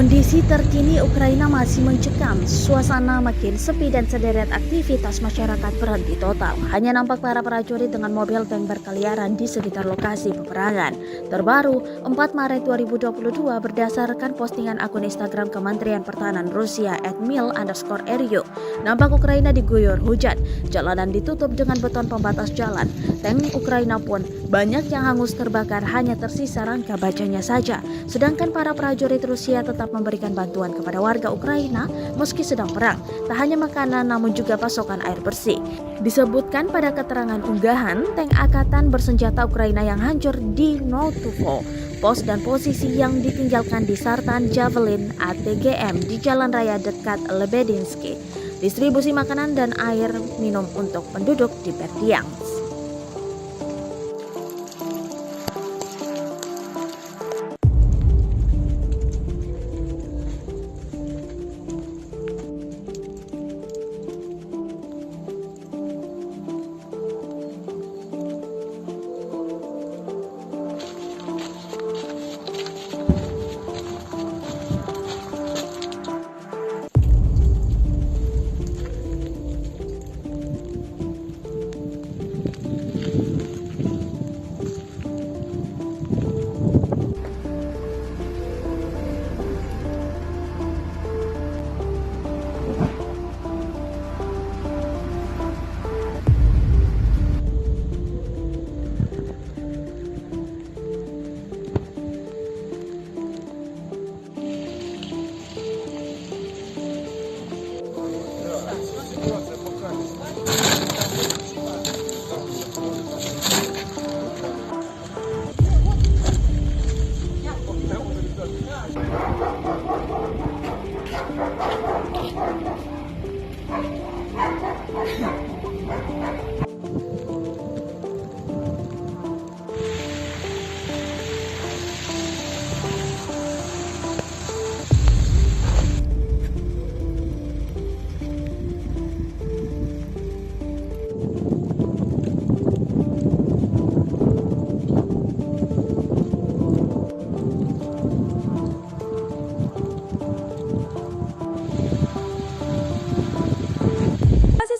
Kondisi terkini Ukraina masih mencekam, suasana makin sepi dan sederet aktivitas masyarakat berhenti total. Hanya nampak para prajurit dengan mobil tank berkeliaran di sekitar lokasi peperangan. Terbaru, 4 Maret 2022 berdasarkan postingan akun Instagram Kementerian Pertahanan Rusia @mil_ru. Nampak Ukraina diguyur hujan, jalanan ditutup dengan beton pembatas jalan. Tank Ukraina pun banyak yang hangus terbakar, hanya tersisa rangka bajanya saja. Sedangkan para prajurit Rusia tetap memberikan bantuan kepada warga Ukraina meski sedang perang. Tak hanya makanan namun juga pasokan air bersih. Disebutkan pada keterangan unggahan, tank angkatan bersenjata Ukraina yang hancur di Notuvo, pos dan posisi yang ditinggalkan di Sartan Javelin ATGM di jalan raya dekat Lebedinsky. Distribusi makanan dan air minum untuk penduduk di Berdyansk.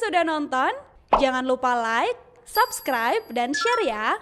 Sudah nonton? Jangan lupa like, subscribe, dan share ya.